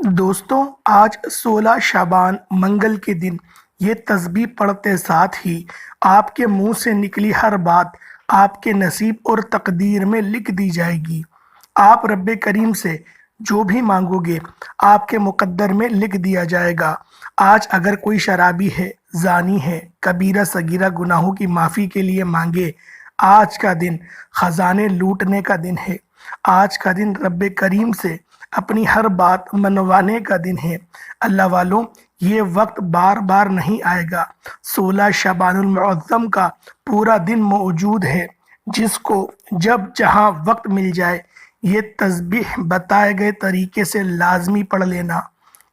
دوستوں، آج 16 شعبان منگل کے دن یہ تسبیح پڑھتے ساتھ ہی آپ کے منہ سے نکلی ہر بات آپ کے نصیب اور تقدیر میں لکھ دی جائے گی۔ آپ رب کریم سے جو بھی مانگو گے آپ کے مقدر میں لکھ دیا جائے گا۔ آج اگر کوئی شرابی ہے، زانی ہے، کبیرہ صغیرہ گناہوں کی معافی کے لیے مانگے۔ آج کا دن خزانے لوٹنے کا دن ہے۔ آج کا دن رب کریم سے اپنی ہر بات منوانے کا دن ہے۔ اللہ والوں، یہ وقت بار بار نہیں آئے گا۔ 16 شعبان المعظم کا پورا دن موجود ہے، جس کو جب جہاں وقت مل جائے یہ تسبیح بتائے گئے طریقے سے لازمی پڑھ لینا۔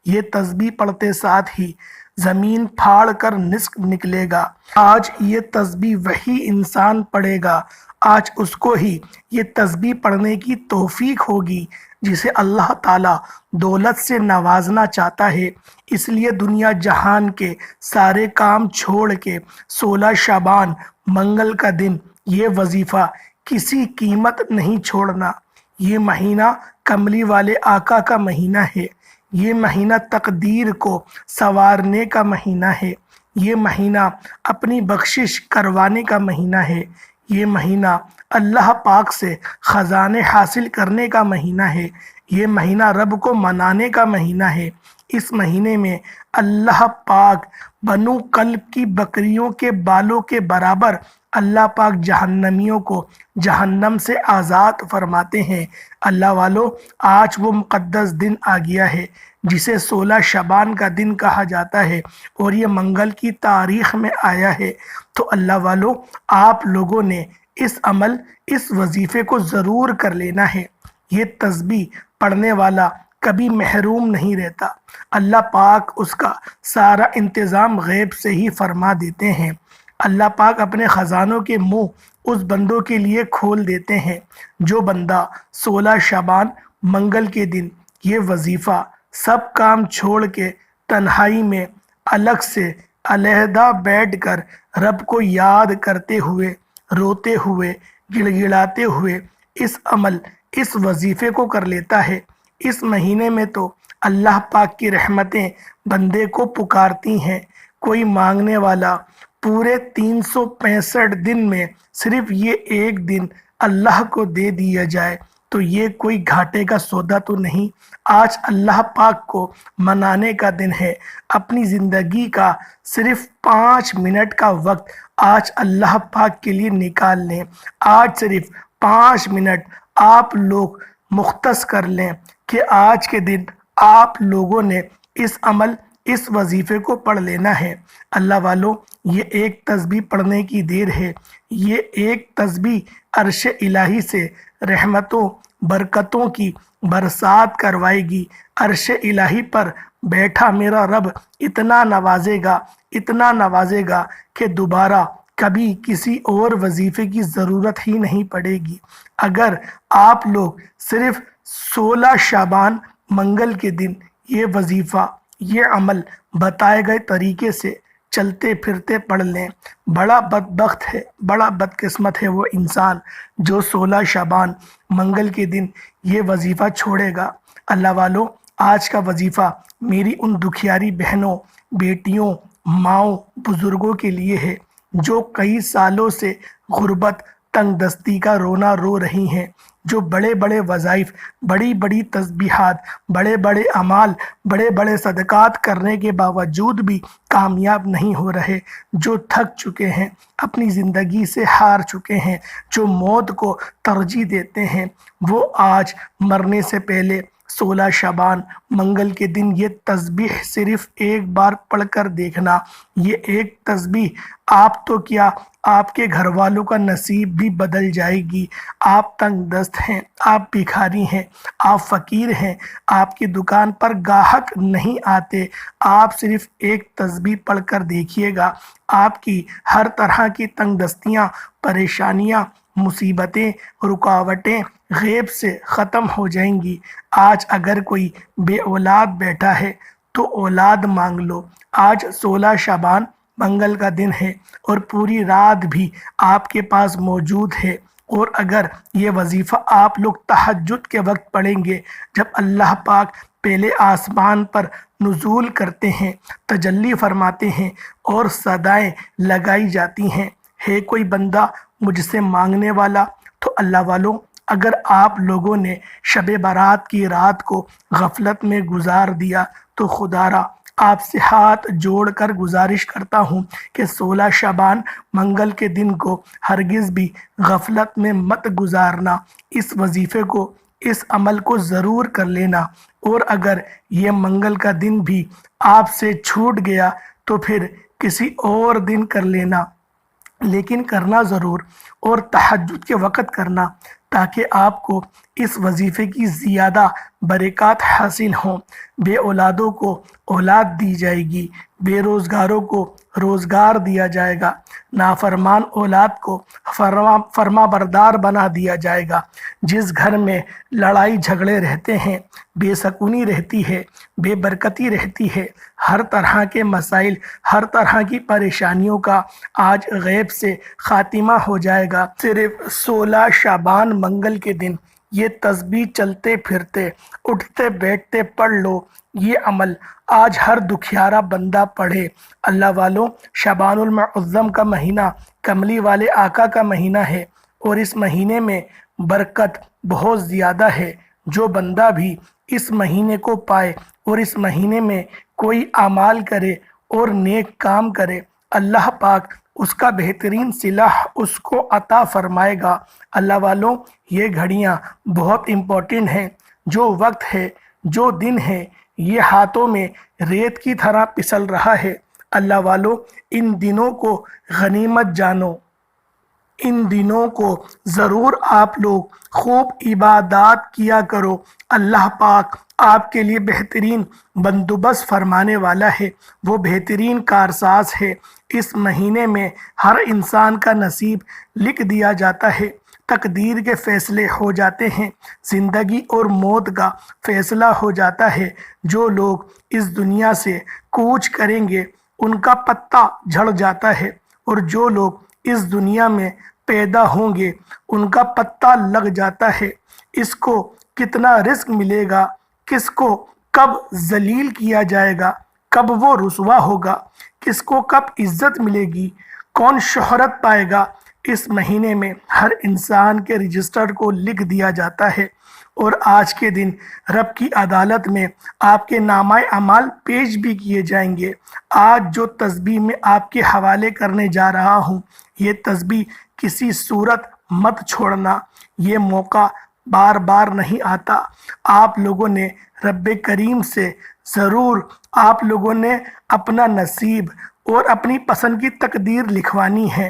یہ تسبیح پڑھتے ساتھ ہی زمین پھاڑ کر رزق نکلے گا۔ آج یہ تسبیح وہی انسان پڑھے گا، آج اس کو ہی یہ تسبیح پڑھنے کی توفیق ہوگی جسے اللہ تعالیٰ دولت سے نوازنا چاہتا ہے۔ اس لیے دنیا جہان کے سارے کام چھوڑ کے 16 شعبان منگل کا دن یہ وظیفہ کسی قیمت نہیں چھوڑنا۔ یہ مہینہ کملی والے آقا کا مہینہ ہے۔ یہ مہینہ تقدیر کو سنوارنے کا مہینہ ہے۔ یہ مہینہ اپنی بخشش کروانے کا مہینہ ہے۔ یہ مہینہ اللہ پاک سے خزانے حاصل کرنے کا مہینہ ہے۔ یہ مہینہ رب کو منانے کا مہینہ ہے۔ اس مہینے میں اللہ پاک بنو کلب کی بکریوں کے بالوں کے برابر اللہ پاک جہنمیوں کو جہنم سے آزاد فرماتے ہیں۔ اللہ والو، آج وہ مقدس دن آ گیا ہے جسے 16 شعبان کا دن کہا جاتا ہے اور یہ منگل کی تاریخ میں آیا ہے۔ تو اللہ والو، آپ لوگوں نے اس وظیفے کو ضرور کر لینا ہے۔ یہ تسبیح پڑھنے والا کبھی محروم نہیں رہتا۔ اللہ پاک اس کا سارا انتظام غیب سے ہی فرما دیتے ہیں۔ اللہ پاک اپنے خزانوں کے منہ اس بندوں کے لیے کھول دیتے ہیں جو بندہ 16 شعبان منگل کے دن یہ وظیفہ سب کام چھوڑ کے تنہائی میں الگ سے علیحدہ بیٹھ کر رب کو یاد کرتے ہوئے، روتے ہوئے، گڑ گڑاتے ہوئے اس وظیفے کو کر لیتا ہے۔ اس مہینے میں تو اللہ پاک کی رحمتیں بندے کو پکارتی ہیں۔ کوئی مانگنے والا پورے 365 دن میں صرف یہ ایک دن اللہ کو دے دیا جائے تو یہ کوئی گھاٹے کا سودا تو نہیں۔ آج اللہ پاک کو منانے کا دن ہے۔ اپنی زندگی کا صرف 5 منٹ کا وقت آج اللہ پاک کے لیے نکال لیں۔ آج صرف 5 منٹ آپ لوگ مختص کر لیں کہ آج کے دن آپ لوگوں نے اس وظیفے کو پڑھ لینا ہے۔ اللہ والوں، یہ ایک تسبیح پڑھنے کی دیر ہے۔ یہ ایک تسبیح عرش الہی سے رحمتوں برکتوں کی برسات کروائے گی۔ عرش الہی پر بیٹھا میرا رب اتنا نوازے گا کہ دوبارہ کبھی کسی اور وظیفے کی ضرورت ہی نہیں پڑے گی۔ اگر آپ لوگ صرف 16 شعبان منگل کے دن یہ وظیفہ، یہ عمل بتائے گئے طریقے سے چلتے پھرتے پڑھ لیں، بڑا بدبخت ہے، بڑا بدقسمت ہے وہ انسان جو 16 شعبان منگل کے دن یہ وظیفہ چھوڑے گا۔ اللہ والوں، آج کا وظیفہ میری ان دکھیاری بہنوں، بیٹیوں، ماؤں، بزرگوں کے لیے ہے جو کئی سالوں سے غربت، تنگ دستی کا رونا رو رہی ہیں، جو بڑے بڑے وظائف، بڑی بڑی تسبیحات، بڑے بڑے اعمال، بڑے بڑے صدقات کرنے کے باوجود بھی کامیاب نہیں ہو رہے، جو تھک چکے ہیں، اپنی زندگی سے ہار چکے ہیں، جو موت کو ترجیح دیتے ہیں، وہ آج مرنے سے پہلے 16 شعبان منگل کے دن یہ تسبیح صرف ایک بار پڑھ کر دیکھنا۔ یہ ایک تسبیح آپ تو کیا، آپ کے گھر والوں کا نصیب بھی بدل جائے گی۔ آپ تنگ دست ہیں، آپ بھکاری ہیں، آپ فقیر ہیں، آپ کی دکان پر گاہک نہیں آتے، آپ صرف ایک تسبیح پڑھ کر دیکھیے گا، آپ کی ہر طرح کی تنگ دستیاں، پریشانیاں، مصیبتیں، رکاوٹیں غیب سے ختم ہو جائیں گی۔ آج اگر کوئی بے اولاد بیٹھا ہے تو اولاد مانگ لو۔ آج 16 شعبان منگل کا دن ہے اور پوری رات بھی آپ کے پاس موجود ہے، اور اگر یہ وظیفہ آپ لوگ تہجد کے وقت پڑھیں گے، جب اللہ پاک پہلے آسمان پر نزول کرتے ہیں، تجلی فرماتے ہیں اور صدائیں لگائی جاتی ہیں، ہے کوئی بندہ مجھ سے مانگنے والا؟ تو اللہ والوں، اگر آپ لوگوں نے شب برات کی رات کو غفلت میں گزار دیا تو خدا را آپ سے ہاتھ جوڑ کر گزارش کرتا ہوں کہ 16 شعبان منگل کے دن کو ہرگز بھی غفلت میں مت گزارنا، اس وظیفے کو، اس عمل کو ضرور کر لینا، اور اگر یہ منگل کا دن بھی آپ سے چھوٹ گیا تو پھر کسی اور دن کر لینا، لیکن کرنا ضرور، اور تہجد کے وقت کرنا، تاکہ آپ کو اس وظیفے کی زیادہ برکات حاصل ہوں۔ بے اولادوں کو اولاد دی جائے گی، بے روزگاروں کو روزگار دیا جائے گا، نافرمان اولاد کو فرما بردار بنا دیا جائے گا۔ جس گھر میں لڑائی جھگڑے رہتے ہیں، بے سکونی رہتی ہے، بے برکتی رہتی ہے، ہر طرح کے مسائل، ہر طرح کی پریشانیوں کا آج غیب سے خاتمہ ہو جائے گا۔ صرف 16 شعبان منگل کے دن یہ تسبیح چلتے پھرتے اٹھتے بیٹھتے پڑھ لو۔ یہ عمل آج ہر دکھیارا بندہ پڑھے۔ اللہ والوں، شعبان المعظم کا مہینہ کملی والے آقا کا مہینہ ہے، اور اس مہینے میں برکت بہت زیادہ ہے۔ جو بندہ بھی اس مہینے کو پائے اور اس مہینے میں کوئی اعمال کرے اور نیک کام کرے، اللہ پاک اس کا بہترین صلح اس کو عطا فرمائے گا۔ اللہ والوں، یہ گھڑیاں بہت امپورٹنٹ ہیں۔ جو وقت ہے، جو دن ہے، یہ ہاتھوں میں ریت کی طرح پسل رہا ہے۔ اللہ والوں، ان دنوں کو غنیمت جانو، ان دنوں کو ضرور آپ لوگ خوب عبادات کیا کرو۔ اللہ پاک آپ کے لیے بہترین بندوبست فرمانے والا ہے، وہ بہترین کارساز ہے۔ اس مہینے میں ہر انسان کا نصیب لکھ دیا جاتا ہے، تقدیر کے فیصلے ہو جاتے ہیں، زندگی اور موت کا فیصلہ ہو جاتا ہے۔ جو لوگ اس دنیا سے کوچ کریں گے ان کا پتہ جھڑ جاتا ہے، اور جو لوگ اس دنیا میں پیدا ہوں گے ان کا پتہ لگ جاتا ہے۔ اس کو کتنا رزق ملے گا، کس کو کب ذلیل کیا جائے گا، کب وہ رسوا ہوگا، کس کو کب عزت ملے گی، کون شہرت پائے گا، اس مہینے میں ہر انسان کے رجسٹر کو لکھ دیا جاتا ہے، اور آج کے دن رب کی عدالت میں آپ کے نامہ اعمال پیش بھی کیے جائیں گے۔ آج جو تسبیح میں آپ کے حوالے کرنے جا رہا ہوں، یہ تسبیح کسی صورت مت چھوڑنا، یہ موقع بار بار نہیں آتا۔ آپ لوگوں نے رب کریم سے ضرور آپ لوگوں نے اپنا نصیب اور اپنی پسند کی تقدیر لکھوانی ہے،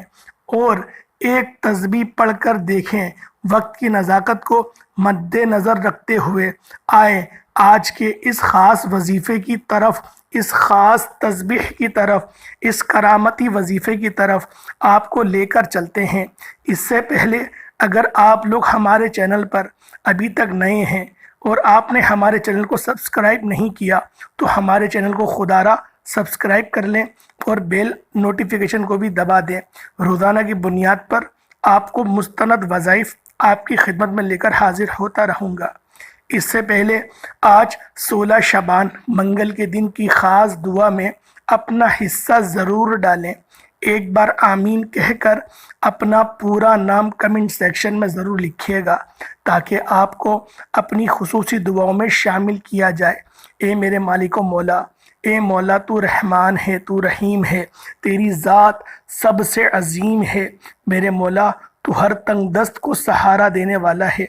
اور ایک تسبیح پڑھ کر دیکھیں۔ وقت کی نزاکت کو مد نظر رکھتے ہوئے آئیں آج کے اس خاص وظیفے کی طرف، اس خاص تسبیح کی طرف، اس کرامتی وظیفے کی طرف آپ کو لے کر چلتے ہیں۔ اس سے پہلے اگر آپ لوگ ہمارے چینل پر ابھی تک نئے ہیں اور آپ نے ہمارے چینل کو سبسکرائب نہیں کیا تو ہمارے چینل کو خدا را سبسکرائب کر لیں اور بیل نوٹیفیکیشن کو بھی دبا دیں۔ روزانہ کی بنیاد پر آپ کو مستند وظائف آپ کی خدمت میں لے کر حاضر ہوتا رہوں گا۔ اس سے پہلے آج 16 شعبان منگل کے دن کی خاص دعا میں اپنا حصہ ضرور ڈالیں۔ ایک بار آمین کہہ کر اپنا پورا نام کمنٹ سیکشن میں ضرور لکھیے گا، تاکہ آپ کو اپنی خصوصی دعاؤں میں شامل کیا جائے۔ اے میرے مالک و مولا، اے مولا تو رحمان ہے، تو رحیم ہے، تیری ذات سب سے عظیم ہے۔ میرے مولا تو ہر تنگ دست کو سہارا دینے والا ہے،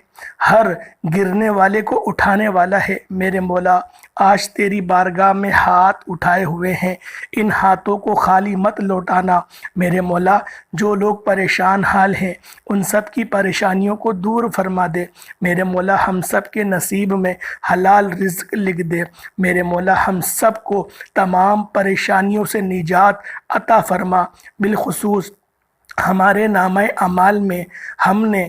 ہر گرنے والے کو اٹھانے والا ہے۔ میرے مولا آج تیری بارگاہ میں ہاتھ اٹھائے ہوئے ہیں، ان ہاتھوں کو خالی مت لوٹانا۔ میرے مولا جو لوگ پریشان حال ہیں ان سب کی پریشانیوں کو دور فرما دے۔ میرے مولا ہم سب کے نصیب میں حلال رزق لکھ دے۔ میرے مولا ہم سب کو تمام پریشانیوں سے نجات عطا فرما۔ بالخصوص ہمارے نامہ اعمال میں ہم نے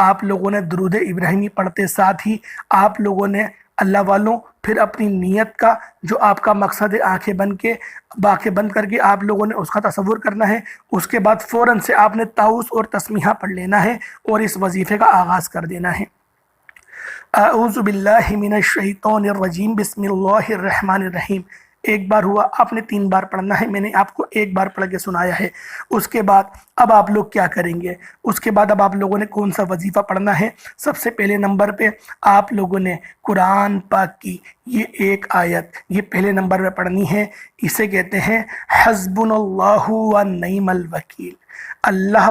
آپ لوگوں نے درود ابراہیمی پڑھتے ساتھ ہی آپ لوگوں نے اللہ والوں پھر اپنی نیت کا جو آپ کا مقصد ہے آنکھیں بند کر کے آپ لوگوں نے اس کا تصور کرنا ہے۔ اس کے بعد فوراً سے آپ نے تعوذ اور تسمیہ پڑھ لینا ہے اور اس وظیفے کا آغاز کر دینا ہے۔ اعوذ باللہ من الشیطان الرجیم، بسم اللہ الرحمن الرحیم۔ ایک بار ہوا، آپ نے 3 بار پڑھنا ہے، میں نے آپ کو ایک بار پڑھ کے سنایا ہے۔ اس کے بعد اب آپ لوگ کیا کریں گے؟ اس کے بعد اب آپ لوگوں نے کون سا وظیفہ پڑھنا ہے؟ سب سے پہلے نمبر پہ آپ لوگوں نے قرآن پاک کی یہ ایک آیت یہ پہلے نمبر پہ پڑھنی ہے۔ اسے کہتے ہیں حسبنا اللہ و نعم الوکیل۔ اللہ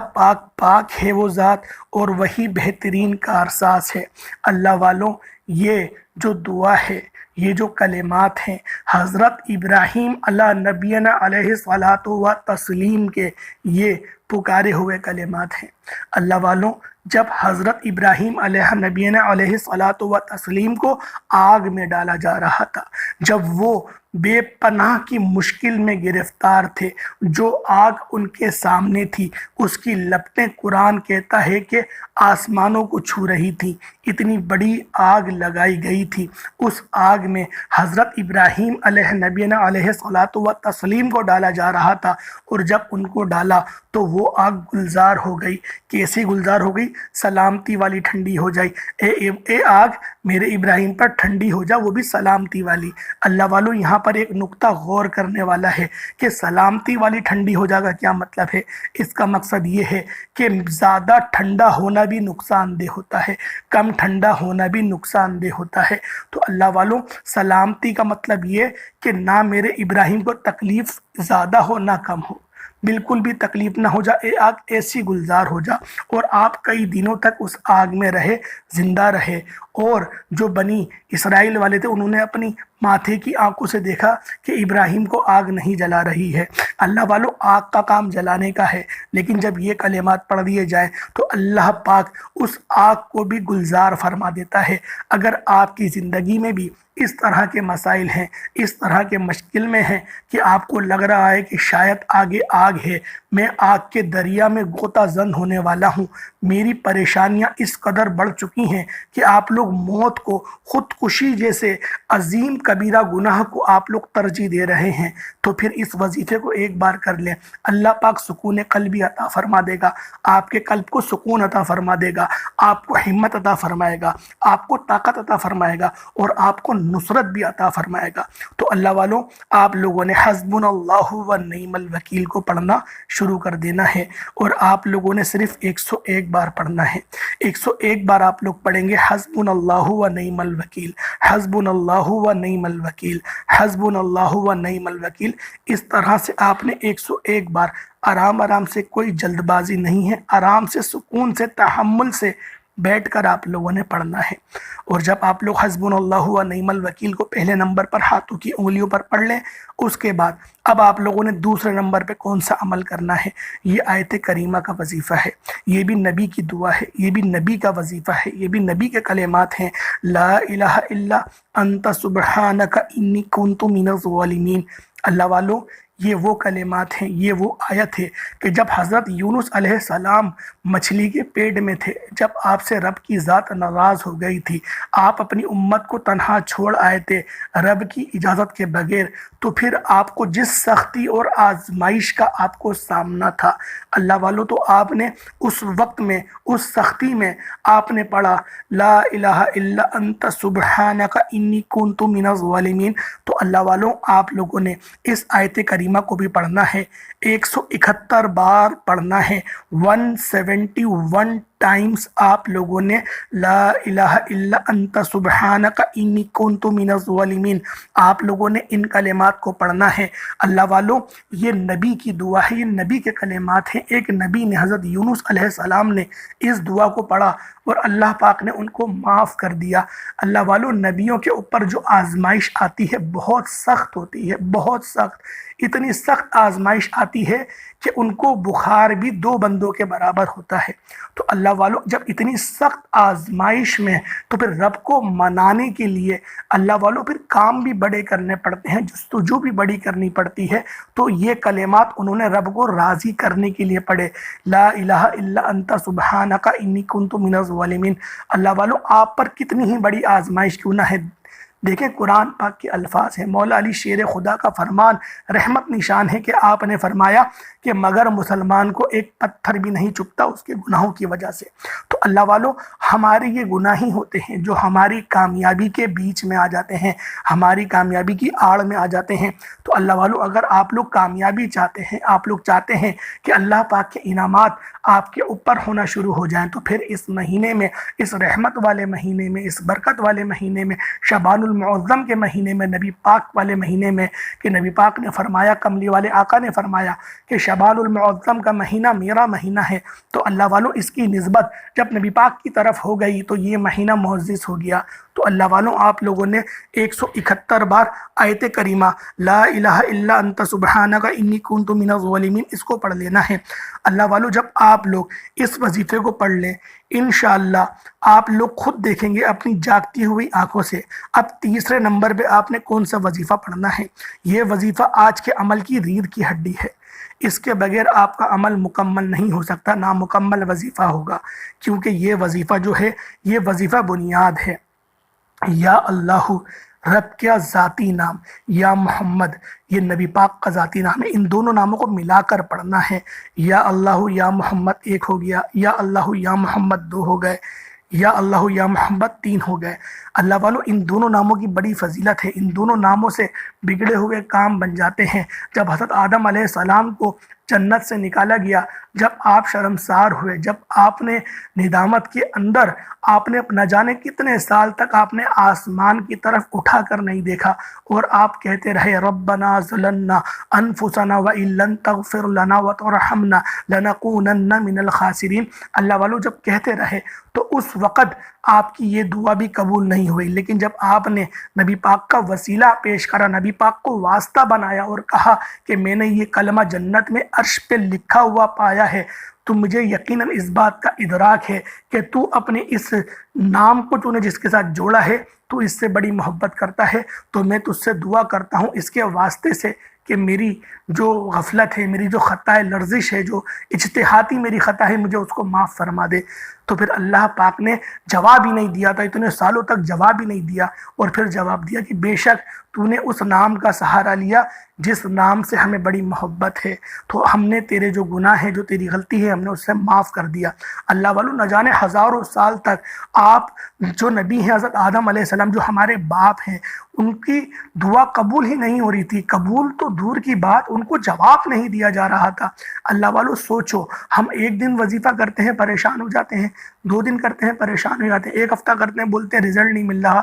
پاک ہے وہ ذات اور وہی بہترین کارساز ہے۔ اللہ والوں، یہ جو دعا ہے، یہ جو کلمات ہیں، حضرت ابراہیم علی نبینا علیہ الصلاۃ و تسلیم کے یہ پکارے ہوئے کلمات ہیں۔ اللہ والوں، جب حضرت ابراہیم علیہ نبینا علیہ الصلاۃ و تسلیم کو آگ میں ڈالا جا رہا تھا، جب وہ بے پناہ کی مشکل میں گرفتار تھے، جو آگ ان کے سامنے تھی اس کی لپٹیں قرآن کہتا ہے کہ آسمانوں کو چھو رہی تھی، اتنی بڑی آگ لگائی گئی تھی۔ اس آگ میں حضرت ابراہیم علیہ نبینا علیہ الصلاۃ و تسلیم کو ڈالا جا رہا تھا، اور جب ان کو ڈالا تو وہ آگ گلزار ہو گئی۔ کیسی گلزار ہو گئی؟ سلامتی والی ٹھنڈی ہو جائی۔ اے آگ میرے ابراہیم پر ٹھنڈی ہو جا، وہ بھی سلامتی والی۔ اللہ والوں، یہاں پر ایک نقطہ غور کرنے والا ہے کہ سلامتی والی ٹھنڈی ہو جائے گا کیا مطلب ہے؟ اس کا مقصد یہ ہے کہ زیادہ ٹھنڈا ہونا بھی نقصان دہ ہوتا ہے، کم ٹھنڈا ہونا بھی نقصان دہ ہوتا ہے۔ تو اللہ والوں، سلامتی کا مطلب یہ کہ نہ میرے ابراہیم کو تکلیف زیادہ ہو نہ کم ہو، بالکل بھی تکلیف نہ ہو جائے، آگ ایسی گلزار ہو جا، اور آپ کئی دنوں تک اس آگ میں رہے، زندہ رہے۔ اور جو بنی اسرائیل والے تھے، انہوں نے اپنی ماتھے کی آنکھوں سے دیکھا کہ ابراہیم کو آگ نہیں جلا رہی ہے۔ اللہ والوں، آگ کا کام جلانے کا ہے، لیکن جب یہ کلمات پڑھ دیے جائیں تو اللہ پاک اس آگ کو بھی گلزار فرما دیتا ہے۔ اگر آپ کی زندگی میں بھی اس طرح کے مسائل ہیں، اس طرح کے مشکل میں ہیں کہ آپ کو لگ رہا ہے کہ شاید آگے آگ ہے، میں آگ کے دریا میں غوطہ زن ہونے والا ہوں، میری پریشانیاں اس قدر بڑھ چکی ہیں کہ آپ لوگ موت کو، خودکشی جیسے عظیم کبیرہ گناہ کو آپ لوگ ترجیح دے رہے ہیں، تو پھر اس وظیفے کو ایک بار کر لیں۔ اللہ پاک سکون قلبی عطا فرما دے گا، آپ کے قلب کو سکون عطا فرما دے گا، آپ کو ہمت عطا فرمائے گا، آپ کو طاقت عطا فرمائے گا، اور آپ کو نصرت بھی عطا فرمائے گا۔ تو اللہ والوں، آپ لوگوں نے حسبنا اللہ و نعم الوکیل کو پڑھنا شروع کر دینا ہے، اور آپ لوگوں نے صرف 101 بار پڑھنا ہے۔ 101 بار آپ لوگ پڑھیں گے حسبنا اللہ و نعم الوکیل، حسبنا اللہ و نعم الوکیل، حسبنا اللہ و نعم الوکیل۔ اس طرح سے آپ نے 101 بار آرام سے، کوئی جلد بازی نہیں ہے، آرام سے، سکون سے، تحمل سے بیٹھ کر آپ لوگوں نے پڑھنا ہے۔ اور جب آپ لوگ حسبنا اللہ و نعم الوکیل کو پہلے نمبر پر ہاتھوں کی انگلیوں پر پڑھ لیں، اس کے بعد اب آپ لوگوں نے دوسرے نمبر پہ کون سا عمل کرنا ہے؟ یہ آیت کریمہ کا وظیفہ ہے، یہ بھی نبی کی دعا ہے، یہ بھی نبی کا وظیفہ ہے، یہ بھی نبی کے کلمات ہیں۔ لا الہ الا انت سبحانک انی کنت من الظالمین۔ اللہ والوں، یہ وہ کلمات ہیں، یہ وہ آیت ہے کہ جب حضرت یونس علیہ السلام مچھلی کے پیٹ میں تھے، جب آپ سے رب کی ذات ناراض ہو گئی تھی، آپ اپنی امت کو تنہا چھوڑ آئے تھے رب کی اجازت کے بغیر، تو پھر آپ کو جس سختی اور آزمائش کا آپ کو سامنا تھا، اللہ والوں، تو آپ نے اس وقت میں، اس سختی میں آپ نے پڑھا لا الہ الا انت سبحانک انی کنت من الظالمین۔ تو اللہ والوں، آپ لوگوں نے اس آیت کریمہ کو بھی پڑھنا ہے، 171 بار پڑھنا ہے، 171 ٹائمز آپ لوگوں نے لا الہ الا انت سبحانک انی کنت من الظالمین آپ لوگوں نے ان کلمات کو پڑھنا ہے۔ اللہ والوں، یہ نبی کی دعا ہے، یہ نبی کے کلمات ہیں۔ ایک نبی نے، حضرت یونس علیہ السلام نے اس دعا کو پڑھا اور اللہ پاک نے ان کو معاف کر دیا۔ اللہ والوں، نبیوں کے اوپر جو آزمائش آتی ہے بہت سخت ہوتی ہے، بہت سخت، اتنی سخت آزمائش آتی ہے کہ ان کو بخار بھی 2 بندوں کے برابر ہوتا ہے۔ تو اللہ اللہ والوں جب اتنی سخت آزمائش میں تو پھر رب کو منانے کے لیے اللہ والوں پھر کام بھی بڑے کرنے پڑتے ہیں، جستجو بھی بڑی کرنی پڑتی ہے۔ تو یہ کلمات انہوں نے رب کو راضی کرنے کے لیے پڑھے، لا الہ الا انت سبحانک انی کنت من الظالمین۔ اللہ والوں آپ پر کتنی ہی بڑی آزمائش کیوں نہ ہے، دیکھیں قرآن پاک کے الفاظ ہیں، مولا علی شیر خدا کا فرمان رحمت نشان ہے کہ آپ نے فرمایا کہ مگر مسلمان کو ایک پتھر بھی نہیں چبھتا اس کے گناہوں کی وجہ سے۔ تو اللہ والوں ہمارے یہ گناہ ہی ہوتے ہیں جو ہماری کامیابی کے بیچ میں آ جاتے ہیں، ہماری کامیابی کی آڑ میں آ جاتے ہیں۔ تو اللہ والوں اگر آپ لوگ کامیابی چاہتے ہیں، آپ لوگ چاہتے ہیں کہ اللہ پاک کے انعامات آپ کے اوپر ہونا شروع ہو جائیں، تو پھر اس مہینے میں، اس رحمت والے مہینے میں، اس برکت والے مہینے میں، شعبان المعظم کے مہینے میں، نبی پاک والے مہینے میں، کہ نبی پاک نے فرمایا، کملی والے آقا نے فرمایا کہ شعبان المعظم کا مہینہ میرا مہینہ ہے۔ تو اللہ والوں اس کی نسبت جب نبی پاک کی طرف ہو گئی تو یہ مہینہ معزز ہو گیا۔ تو اللہ والوں آپ لوگوں نے 171 بار آیت کریمہ لا الہ الا انت سبحانک انی کنت من الظالمین اس کو پڑھ لینا ہے۔ اللہ والوں جب آپ لوگ اس وظیفے کو پڑھ لیں انشاءاللہ آپ لوگ خود دیکھیں گے اپنی جاگتی ہوئی آنکھوں سے۔ اب تیسرے نمبر پہ آپ نے کون سا وظیفہ پڑھنا ہے؟ یہ وظیفہ آج کے عمل کی ریڑھ کی ہڈی ہے، اس کے بغیر آپ کا عمل مکمل نہیں ہو سکتا، نامکمل وظیفہ ہوگا، کیونکہ یہ وظیفہ جو ہے یہ وظیفہ بنیاد ہے۔ یا اللہ رب کا ذاتی نام، یا محمد یہ نبی پاک کا ذاتی نام ہے، ان دونوں ناموں کو ملا کر پڑھنا ہے۔ یا اللہ یا محمد ایک ہو گیا، یا اللہ یا محمد دو ہو گئے، یا اللہ یا محمد تین ہو گئے۔ اللہ والوں ان دونوں ناموں کی بڑی فضیلت ہے، ان دونوں ناموں سے بگڑے ہوئے کام بن جاتے ہیں۔ جب حضرت آدم علیہ السلام کو جنت سے نکالا گیا، جب آپ شرمسار ہوئے، جب آپ نے ندامت کے اندر آپ نے نہ جانے کتنے سال تک آپ نے آسمان کی طرف اٹھا کر نہیں دیکھا اور آپ کہتے رہے ربنا ظلمنا انفسنا وان لن تغفر لنا وترحمنا لنکونن من الخاسرین۔ اللہ والوں جب کہتے رہے تو اس وقت آپ کی یہ دعا بھی قبول نہیں ہوئی، لیکن جب آپ نے نبی پاک کا وسیلہ پیش کرا، نبی پاک کو واسطہ بنایا اور کہا کہ میں نے یہ کلمہ جنت میں عرش پہ لکھا ہوا پایا ہے، تو مجھے یقیناً اس بات کا ادراک ہے کہ تو اپنے اس نام کو تو نے جس کے ساتھ جوڑا ہے تو اس سے بڑی محبت کرتا ہے، تو میں تجھ سے دعا کرتا ہوں اس کے واسطے سے کہ میری جو غفلت ہے، میری جو خطائے لرزش ہے، جو اجتہادی میری خطا ہے، مجھے اس کو معاف فرما دے۔ تو پھر اللہ پاک نے جواب ہی نہیں دیا تھا، اتنے سالوں تک جواب ہی نہیں دیا، اور پھر جواب دیا کہ بے شک تو نے اس نام کا سہارا لیا جس نام سے ہمیں بڑی محبت ہے، تو ہم نے تیرے جو گناہ ہے، جو تیری غلطی ہے، ہم نے اس سے معاف کر دیا۔ اللہ والوں نہ جانے ہزاروں سال تک آپ جو نبی ہیں حضرت آدم علیہ السلام جو ہمارے باپ ہیں، ان کی دعا قبول ہی نہیں ہو رہی تھی، قبول تو دور کی بات ان کو جواب نہیں دیا جا رہا تھا۔ اللہ والوں سوچو، ہم ایک دن وظیفہ کرتے ہیں پریشان ہو جاتے ہیں، 2 دن کرتے ہیں پریشان ہو جاتے ہیں، 1 ہفتہ کرتے ہیں بولتے ہیں رزلٹ نہیں مل رہا۔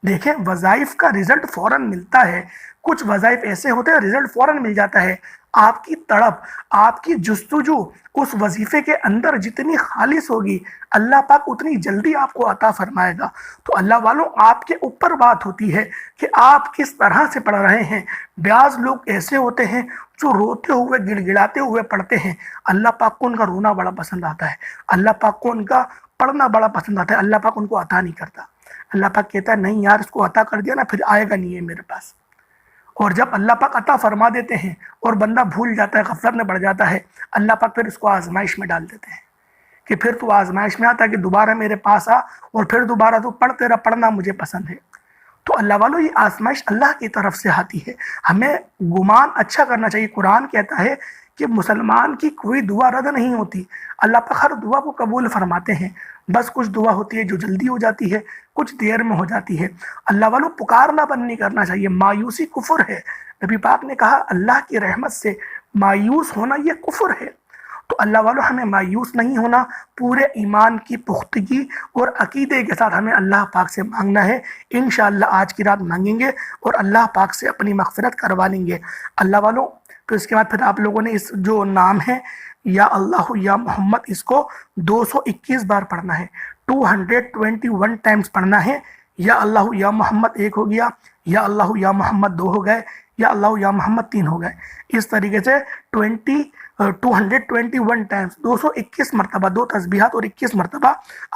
دیکھیں وظائف کا رزلٹ فوراً ملتا ہے، کچھ وظائف ایسے ہوتے ہیں رزلٹ فوراً مل جاتا ہے۔ آپ کی تڑپ، آپ کی جستجو اس وظیفے کے اندر جتنی خالص ہوگی اللہ پاک اتنی جلدی آپ کو عطا فرمائے گا۔ تو اللہ والوں آپ کے اوپر بات ہوتی ہے کہ آپ کس طرح سے پڑھ رہے ہیں۔ بعض لوگ ایسے ہوتے ہیں جو روتے ہوئے گڑ گڑاتے ہوئے پڑھتے ہیں، اللہ پاک کو ان کا رونا بڑا پسند آتا ہے، اللہ پاک کو ان کا پڑھنا بڑا پسند آتا ہے، اللہ پاک ان کو عطا نہیں کرتا۔ اللہ پاک کہتا ہے نہیں یار اس کو عطا کر دیا نا پھر آئے گا نہیں ہے میرے پاس۔ اور جب اللہ پاک عطا فرما دیتے ہیں اور بندہ بھول جاتا ہے، غفلت میں پڑ جاتا ہے، اللہ پاک پھر اس کو آزمائش میں ڈال دیتے ہیں کہ پھر تو آزمائش میں آتا ہے کہ دوبارہ میرے پاس آ اور پھر دوبارہ تو پڑھ، تیرا پڑھنا مجھے پسند ہے۔ تو اللہ والوں یہ آزمائش اللہ کی طرف سے آتی ہے، ہمیں گمان اچھا کرنا چاہیے۔ قرآن کہتا ہے کہ مسلمان کی کوئی دعا رد نہیں ہوتی، اللہ پاک ہر دعا کو قبول فرماتے ہیں، بس کچھ دعا ہوتی ہے جو جلدی ہو جاتی ہے، کچھ دیر میں ہو جاتی ہے۔ اللہ والوں پکارنا بند نہیں کرنا چاہیے، مایوسی کفر ہے۔ نبی پاک نے کہا اللہ کی رحمت سے مایوس ہونا یہ کفر ہے۔ تو اللہ والوں ہمیں مایوس نہیں ہونا، پورے ایمان کی پختگی اور عقیدے کے ساتھ ہمیں اللہ پاک سے مانگنا ہے۔ انشاءاللہ آج کی رات مانگیں گے اور اللہ پاک سے اپنی مغفرت کروا لیں گے۔ اللہ والوں تو اس کے بعد پھر آپ لوگوں نے اس جو نام ہے یا اللہ یا محمد اس کو 221 بار پڑھنا ہے، 221 ٹائمز پڑھنا ہے۔ یا اللہ یا محمد ایک ہو گیا، یا اللہ یا محمد 2 ہو گئے، یا اللہ یا محمد 3 ہو گئے. اس طریقے سے 221 ٹائمز 221 مرتبہ 2 تسبیحات اور 21 مرتبہ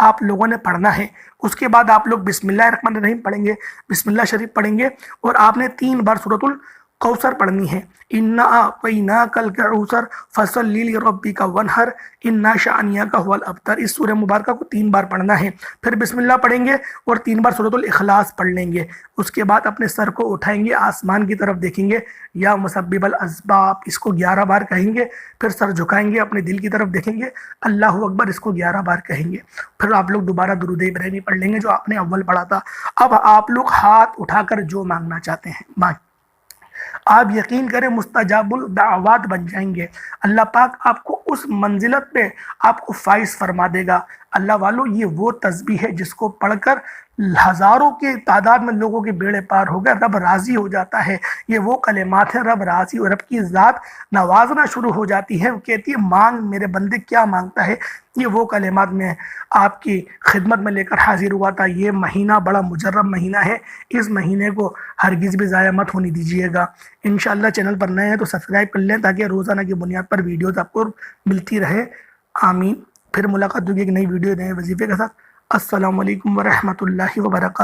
آپ لوگوں نے پڑھنا ہے. اس کے بعد آپ لوگ بسم اللہ الرحمن الرحیم پڑھیں گے, بسم اللہ شریف پڑھیں گے, اور آپ نے 3 بار سورۃ الکوثر پڑھنی ہے. انا اعطیناک الکوثر فصلی لربک وانحر انا شانئک هو الابتر. اس سورہ مبارکہ کو 3 بار پڑھنا ہے. پھر بسم اللہ پڑھیں گے اور 3 بار سورۃ الاخلاص پڑھ لیں گے. اس کے بعد اپنے سر کو اٹھائیں گے, آسمان کی طرف دیکھیں گے, یا مسبب الاسباب اس کو 11 بار کہیں گے. پھر سر جھکائیں گے, اپنے دل کی طرف دیکھیں گے, اللہ اکبر اس کو 11 بار کہیں گے. پھر آپ لوگ دوبارہ درود ابراہیمی پڑھ لیں گے جو آپ نے اول پڑھا تھا. اب آپ لوگ ہاتھ اٹھا کر جو مانگنا چاہتے ہیں مانگ. آپ یقین کریں مستجاب الدعوات بن جائیں گے. اللہ پاک آپ کو اس منزلت پہ آپ کو فائز فرما دے گا. اللہ والو, یہ وہ تسبیح ہے جس کو پڑھ کر ہزاروں کے تعداد میں لوگوں کے بیڑے پار ہو گئے, رب راضی ہو جاتا ہے. یہ وہ کلمات ہیں, رب راضی, اور رب کی ذات نوازنا شروع ہو جاتی ہے. وہ کہتی ہے مانگ میرے بندے کیا مانگتا ہے. یہ وہ کلمات میں آپ کی خدمت میں لے کر حاضر ہوا تھا. یہ مہینہ بڑا مجرب مہینہ ہے. اس مہینے کو ہرگز بھی ضائع مت ہونے دیجیے گا. انشاءاللہ چینل پر نئے ہیں تو سبسکرائب کر لیں تاکہ روزانہ کی بنیاد پر ویڈیوز آپ کو ملتی رہے. آمین. پھر ملاقات ہوگی ایک نئی ویڈیو نئے وظیفے کے ساتھ. السلام علیکم ورحمۃ اللہ وبرکاتہ.